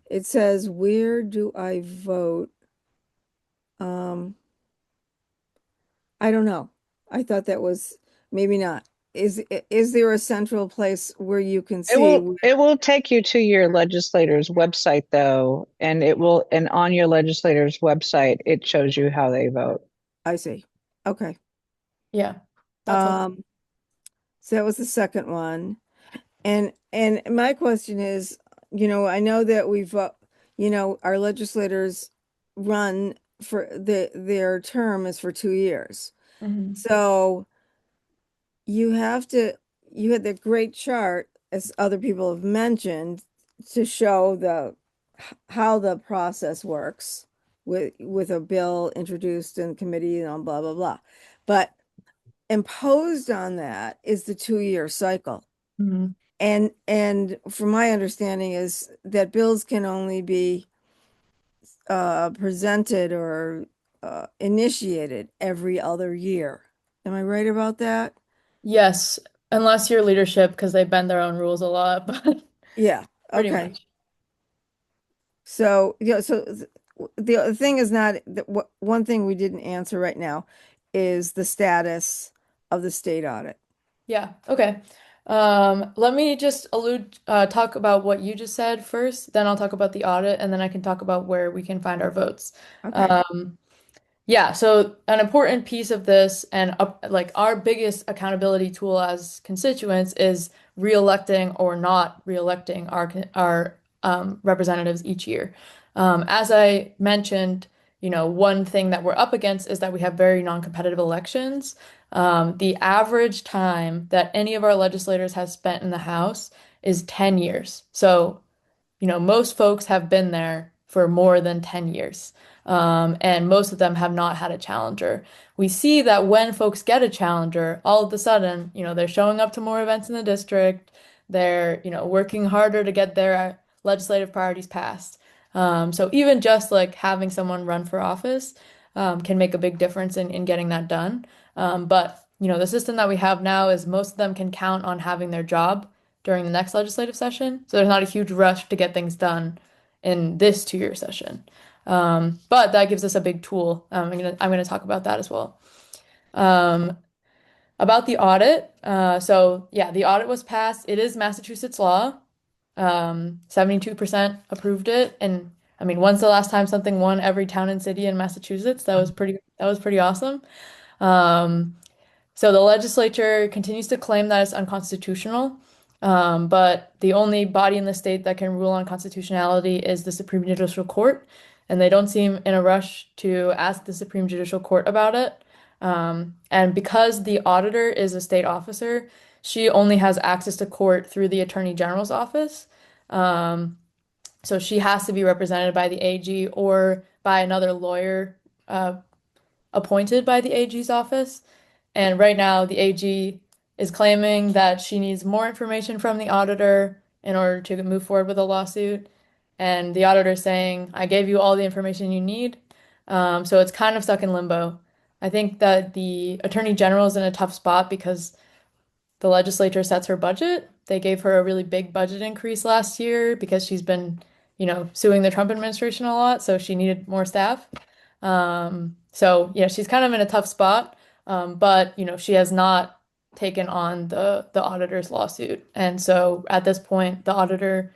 I: it says, where do I vote? I don't know. I thought that was maybe not. Is there a central place where you can
J: It
I: see?
J: will take you to your legislator's website though, and on your legislator's website, it shows you how they vote.
I: I see. Okay.
B: Yeah. That's helpful.
I: So that was the second one. And my question is, I know that our legislators run for their term is for 2 years.
B: Mhm.
I: So you had the great chart, as other people have mentioned, to show how the process works with a bill introduced in committee and blah, blah, blah. But imposed on that is the 2-year cycle.
B: Mhm.
I: And from my understanding is that bills can only be presented or initiated every other year. Am I right about that?
B: Yes, unless your leadership, because they bend their own rules a lot, but
I: Yeah.
B: pretty
I: Okay.
B: much.
I: So, the other thing is not one thing we didn't answer right now is the status of the state audit.
B: Yeah, okay. Let me just talk about what you just said first, then I'll talk about the audit, and then I can talk about where we can find our votes.
I: Okay.
B: Yeah, so an important piece of this and like our biggest accountability tool as constituents is re-electing or not re-electing our representatives each year. As I mentioned, one thing that we're up against is that we have very non-competitive elections. The average time that any of our legislators has spent in the House is 10 years. So, most folks have been there for more than 10 years. And most of them have not had a challenger. We see that when folks get a challenger, all of a sudden, they're showing up to more events in the district. They're, working harder to get their legislative priorities passed. So even just like having someone run for office can make a big difference in getting that done. But the system that we have now is most of them can count on having their job during the next legislative session. So there's not a huge rush to get things done in this 2-year session. But that gives us a big tool. I'm gonna talk about that as well. About the audit. So yeah, the audit was passed. It is Massachusetts law. 72% approved it. And I mean, when's the last time something won every town and city in Massachusetts? That was pretty awesome. So the legislature continues to claim that it's unconstitutional. But the only body in the state that can rule on constitutionality is the Supreme Judicial Court, and they don't seem in a rush to ask the Supreme Judicial Court about it. And because the auditor is a state officer, she only has access to court through the Attorney General's office. So she has to be represented by the AG or by another lawyer appointed by the AG's office. And right now, the AG is claiming that she needs more information from the auditor in order to move forward with a lawsuit. And the auditor is saying, I gave you all the information you need. So it's kind of stuck in limbo. I think that the Attorney General is in a tough spot because the legislature sets her budget. They gave her a really big budget increase last year because she's been, suing the Trump administration a lot, so she needed more staff. So yeah, she's kind of in a tough spot. But she has not taken on the auditor's lawsuit. And so at this point, the auditor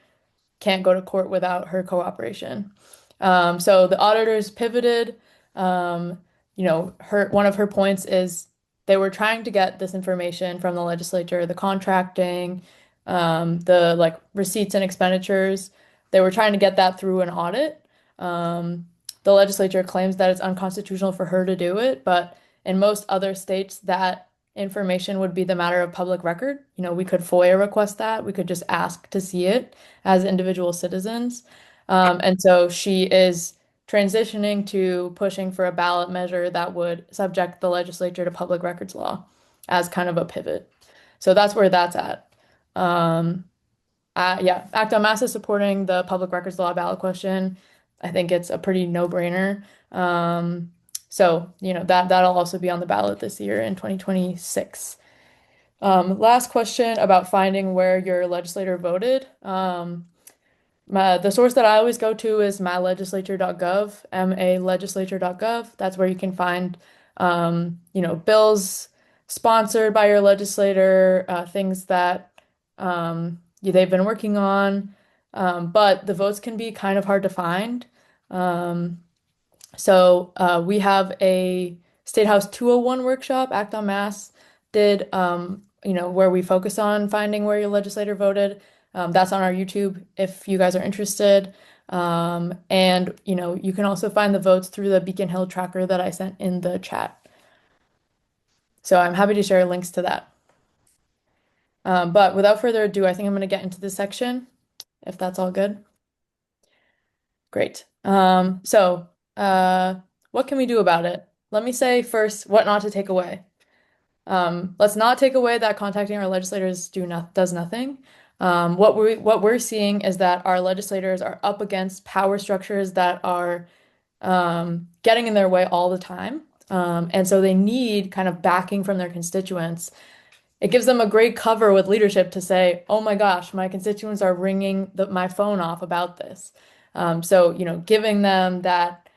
B: can't go to court without her cooperation. So the auditors pivoted. One of her points is they were trying to get this information from the legislature, the contracting, the like receipts and expenditures. They were trying to get that through an audit. The legislature claims that it's unconstitutional for her to do it, but in most other states, that information would be the matter of public record. We could FOIA request that. We could just ask to see it as individual citizens. And so she is transitioning to pushing for a ballot measure that would subject the legislature to public records law as kind of a pivot. So that's where that's at. Yeah, Act on Mass is supporting the public records law ballot question. I think it's a pretty no-brainer. So, that'll also be on the ballot this year in 2026. Last question about finding where your legislator voted. The source that I always go to is mylegislature.gov, MAlegislature.gov. That's where you can find, bills sponsored by your legislator, things that they've been working on. But the votes can be kind of hard to find. So we have a State House 201 workshop, Act on Mass did, where we focus on finding where your legislator voted. That's on our YouTube if you guys are interested. And, you can also find the votes through the Beacon Hill tracker that I sent in the chat. So I'm happy to share links to that. But without further ado, I think I'm going to get into this section, if that's all good. Great. So what can we do about it? Let me say first what not to take away. Let's not take away that contacting our legislators does nothing. What we're seeing is that our legislators are up against power structures that are getting in their way all the time. And so they need kind of backing from their constituents. It gives them a great cover with leadership to say, oh my gosh, my constituents are ringing my phone off about this. So, giving them that,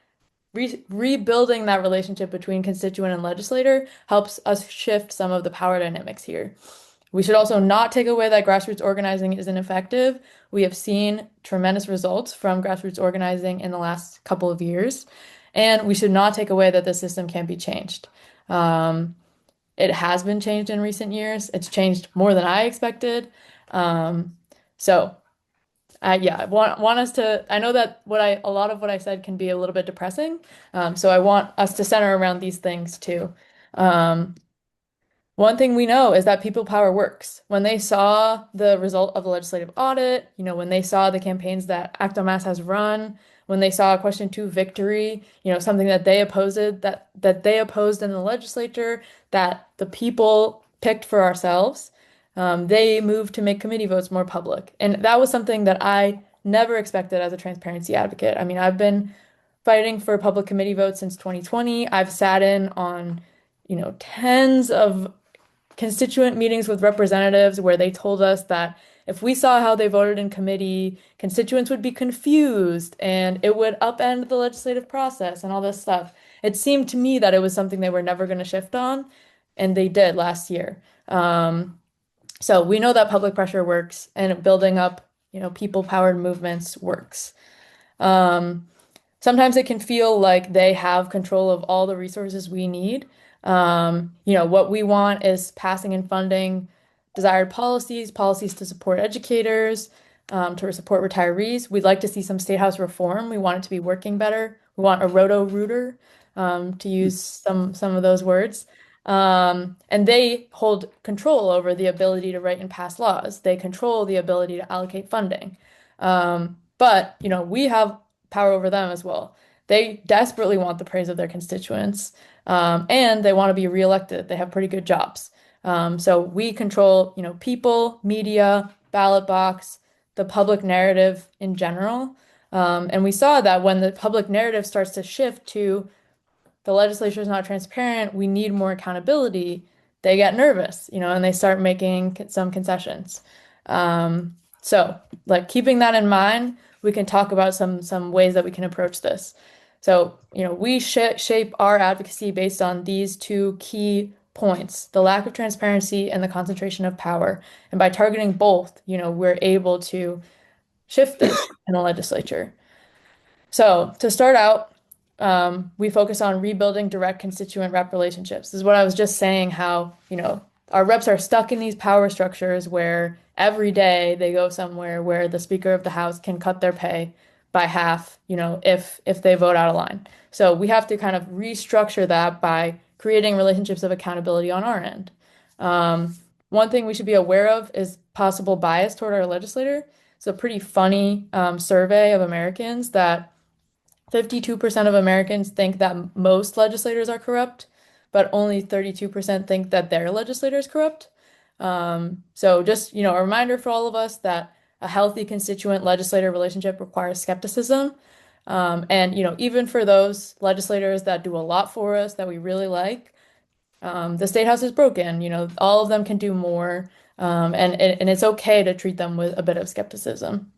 B: rebuilding that relationship between constituent and legislator helps us shift some of the power dynamics here. We should also not take away that grassroots organizing isn't effective. We have seen tremendous results from grassroots organizing in the last couple of years, and we should not take away that the system can be changed. It has been changed in recent years. It's changed more than I expected. I want us to, I know that a lot of what I said can be a little bit depressing. So I want us to center around these things too. One thing we know is that people power works. When they saw the result of the legislative audit, when they saw the campaigns that Act on Mass has run, when they saw Question 2 victory, something that they opposed, that they opposed in the legislature, that the people picked for ourselves, they moved to make committee votes more public. And that was something that I never expected as a transparency advocate. I mean, I've been fighting for public committee votes since 2020. I've sat in on, tens of constituent meetings with representatives where they told us that if we saw how they voted in committee, constituents would be confused and it would upend the legislative process and all this stuff. It seemed to me that it was something they were never going to shift on, and they did last year. So we know that public pressure works, and building up, people-powered movements works. Sometimes it can feel like they have control of all the resources we need. What we want is passing and funding desired policies to support educators, to support retirees. We'd like to see some State House reform. We want it to be working better. We want a roto-rooter, to use some of those words. And they hold control over the ability to write and pass laws. They control the ability to allocate funding. But, we have power over them as well. They desperately want the praise of their constituents, and they want to be reelected. They have pretty good jobs. So we control, people, media, ballot box, the public narrative in general. And we saw that when the public narrative starts to shift to the legislature is not transparent, we need more accountability, they get nervous, and they start making some concessions. So like keeping that in mind, we can talk about some ways that we can approach this. So, we shape our advocacy based on these two key points, the lack of transparency and the concentration of power. And by targeting both, we're able to shift this in the legislature. So to start out, we focus on rebuilding direct constituent rep relationships. This is what I was just saying, how, our reps are stuck in these power structures where every day they go somewhere where the Speaker of the House can cut their pay by half, if they vote out of line. So we have to kind of restructure that by creating relationships of accountability on our end. One thing we should be aware of is possible bias toward our legislator. It's a pretty funny survey of Americans that 52% of Americans think that most legislators are corrupt, but only 32% think that their legislator is corrupt. So just, a reminder for all of us that a healthy constituent-legislator relationship requires skepticism. And, even for those legislators that do a lot for us that we really like, the State House is broken. All of them can do more. And it's okay to treat them with a bit of skepticism.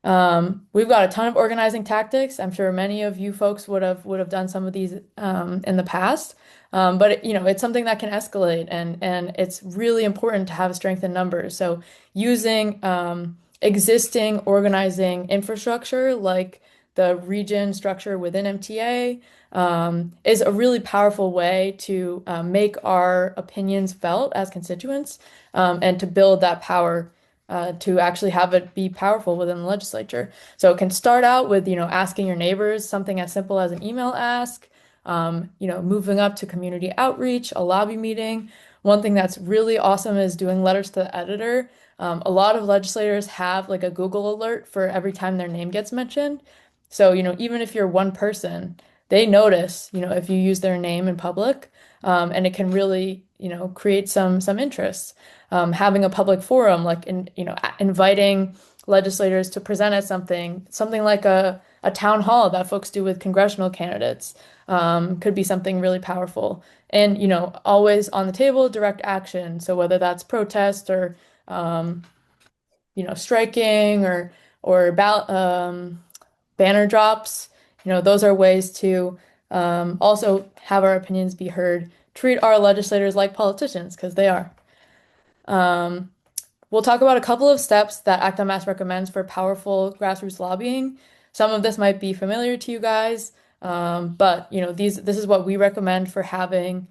B: We've got a ton of organizing tactics. I'm sure many of you folks would have done some of these in the past. But it's something that can escalate, and it's really important to have strength in numbers. So using existing organizing infrastructure like the region structure within MTA is a really powerful way to make our opinions felt as constituents and to build that power to actually have it be powerful within the legislature. So it can start out with, asking your neighbors something as simple as an email ask, moving up to community outreach, a lobby meeting. One thing that's really awesome is doing letters to the editor. A lot of legislators have like a Google alert for every time their name gets mentioned. So, even if you're one person, they notice, if you use their name in public, and it can really, create some interest. Having a public forum, like inviting legislators to present at something like a town hall that folks do with congressional candidates, could be something really powerful. And, always on the table, direct action. So whether that's protest or, striking or banner drops, those are ways to also have our opinions be heard. Treat our legislators like politicians, because they are. We'll talk about a couple of steps that Act on Mass recommends for powerful grassroots lobbying. Some of this might be familiar to you guys, but this is what we recommend for having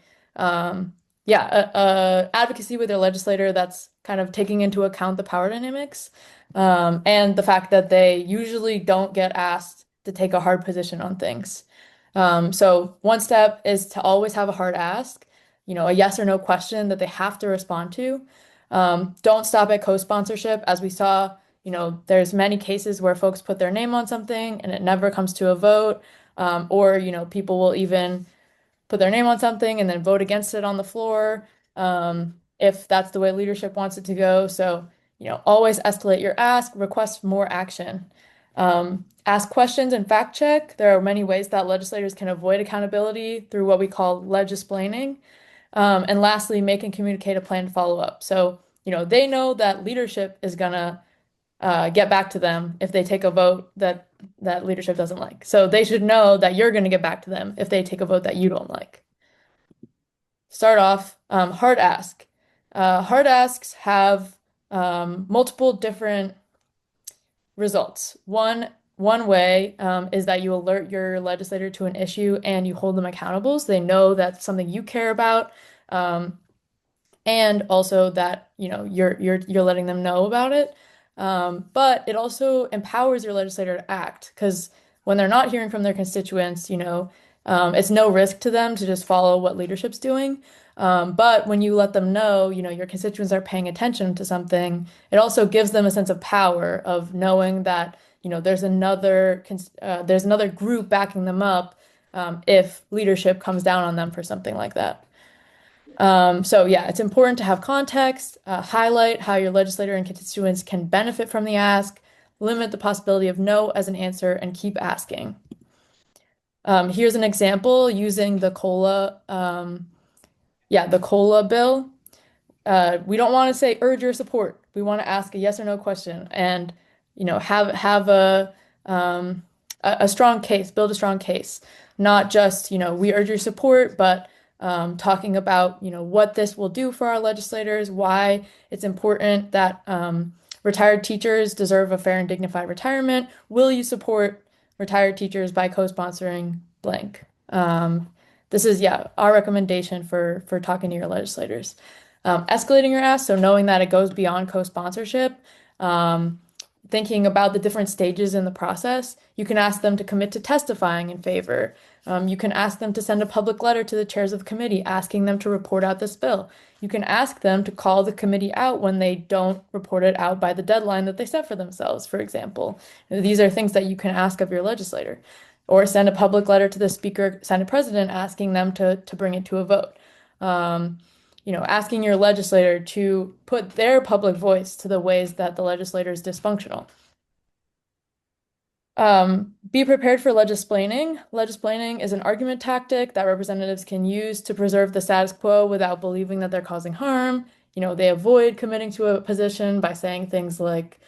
B: advocacy with their legislator that's kind of taking into account the power dynamics and the fact that they usually don't get asked to take a hard position on things. So one step is to always have a hard ask, a yes or no question that they have to respond to. Don't stop at co-sponsorship. As we saw, there's many cases where folks put their name on something and it never comes to a vote. Or people will even put their name on something and then vote against it on the floor, if that's the way leadership wants it to go. So, always escalate your ask, request more action. Ask questions and fact check. There are many ways that legislators can avoid accountability through what we call legisplaining. And lastly, make and communicate a plan to follow up. So, they know that leadership is gonna get back to them if they take a vote that leadership doesn't like. So they should know that you're gonna get back to them if they take a vote that you don't like. Start off, hard ask. Hard asks have multiple different results. One way is that you alert your legislator to an issue and you hold them accountable so they know that's something you care about, and also that you're letting them know about it. But it also empowers your legislator to act, because when they're not hearing from their constituents, it's no risk to them to just follow what leadership's doing. But when you let them know, your constituents are paying attention to something, it also gives them a sense of power of knowing that, there's another group backing them up, if leadership comes down on them for something like that. So yeah, it's important to have context, highlight how your legislator and constituents can benefit from the ask, limit the possibility of no as an answer, and keep asking. Here's an example using the COLA bill. we don't want to say urge your support. We want to ask a yes or no question and, have a strong case, build a strong case, not just, we urge your support, but talking about, what this will do for our legislators, why it's important that retired teachers deserve a fair and dignified retirement. Will you support retired teachers by co-sponsoring blank? This is, our recommendation for talking to your legislators. Escalating your ask, so knowing that it goes beyond co-sponsorship, thinking about the different stages in the process. You can ask them to commit to testifying in favor. You can ask them to send a public letter to the chairs of the committee asking them to report out this bill. You can ask them to call the committee out when they don't report it out by the deadline that they set for themselves, for example. These are things that you can ask of your legislator. Or send a public letter to the Speaker, Senate President, asking them to bring it to a vote. Asking your legislator to put their public voice to the ways that the legislator is dysfunctional. Be prepared for legisplaining. Legisplaining is an argument tactic that representatives can use to preserve the status quo without believing that they're causing harm. They avoid committing to a position by saying things like,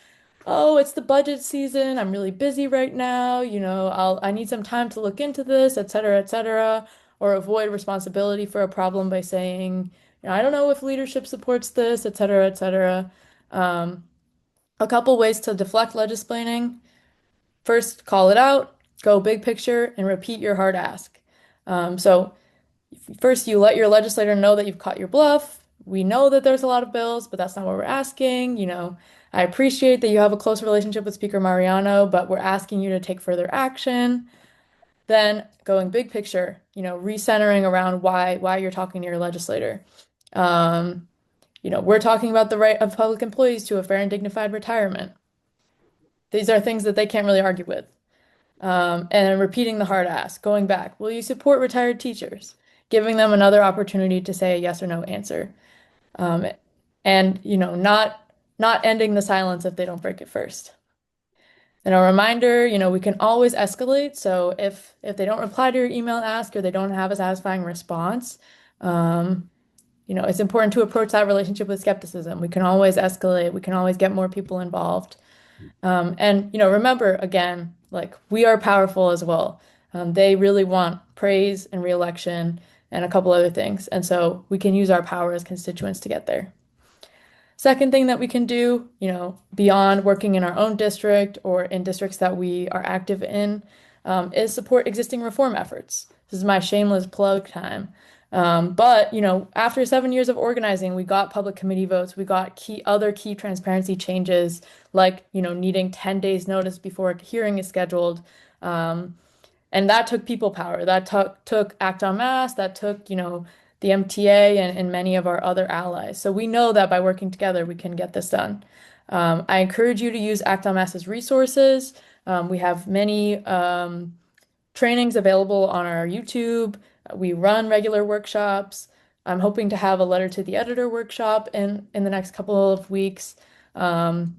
B: oh, it's the budget season. I'm really busy right now. I need some time to look into this, et cetera, or avoid responsibility for a problem by saying, I don't know if leadership supports this, et cetera, et cetera. A couple ways to deflect legisplaining. First, call it out, go big picture, and repeat your hard ask. So first, you let your legislator know that you've caught your bluff. We know that there's a lot of bills, but that's not what we're asking. I appreciate that you have a close relationship with Speaker Mariano, but we're asking you to take further action. Then going big picture, recentering around why you're talking to your legislator. We're talking about the right of public employees to a fair and dignified retirement. These are things that they can't really argue with. And repeating the hard ask, going back, will you support retired teachers? Giving them another opportunity to say a yes or no answer. And, not ending the silence if they don't break it first. And a reminder, we can always escalate. So if they don't reply to your email ask or they don't have a satisfying response, it's important to approach that relationship with skepticism. We can always escalate. We can always get more people involved. And, remember, again, we are powerful as well. They really want praise and reelection and a couple other things. And so we can use our power as constituents to get there. Second thing that we can do, beyond working in our own district or in districts that we are active in, is support existing reform efforts. This is my shameless plug time. But, after 7 years of organizing, we got public committee votes. We got other key transparency changes, like, needing 10 days notice before a hearing is scheduled. And that took people power. That took Act en Masse. That took, the MTA and many of our other allies. So we know that by working together, we can get this done. I encourage you to use Act en Masse's resources. We have many trainings available on our YouTube. We run regular workshops. I'm hoping to have a letter to the editor workshop in the next couple of weeks, one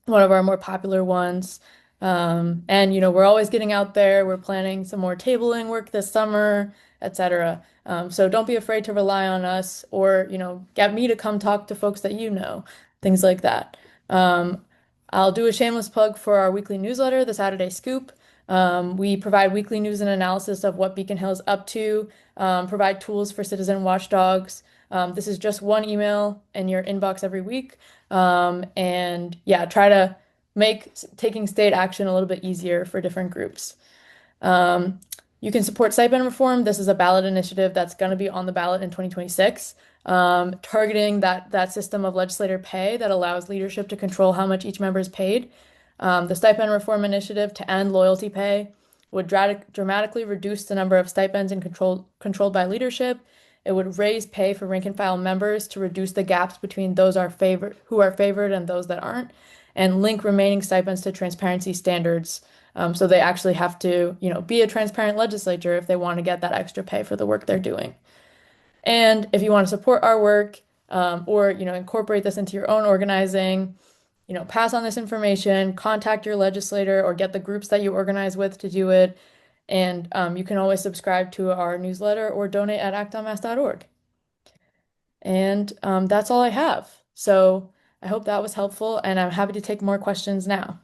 B: of our more popular ones. And, we're always getting out there. We're planning some more tabling work this summer, et cetera. So don't be afraid to rely on us or, get me to come talk to folks that things like that. I'll do a shameless plug for our weekly newsletter, The Saturday Scoop. We provide weekly news and analysis of what Beacon Hill is up to, provide tools for citizen watchdogs. This is just one email in your inbox every week. And try to make taking state action a little bit easier for different groups. You can support stipend reform. This is a ballot initiative that's going to be on the ballot in 2026, targeting that system of legislator pay that allows leadership to control how much each member is paid. The stipend reform initiative to end loyalty pay would dramatically reduce the number of stipends controlled by leadership. It would raise pay for rank and file members to reduce the gaps between those who are favored and those that aren't, and link remaining stipends to transparency standards. So they actually have to, be a transparent legislature if they want to get that extra pay for the work they're doing. And if you want to support our work, or, incorporate this into your own organizing, pass on this information, contact your legislator or get the groups that you organize with to do it. And you can always subscribe to our newsletter or donate at actonmass.org. And that's all I have. So I hope that was helpful, and I'm happy to take more questions now.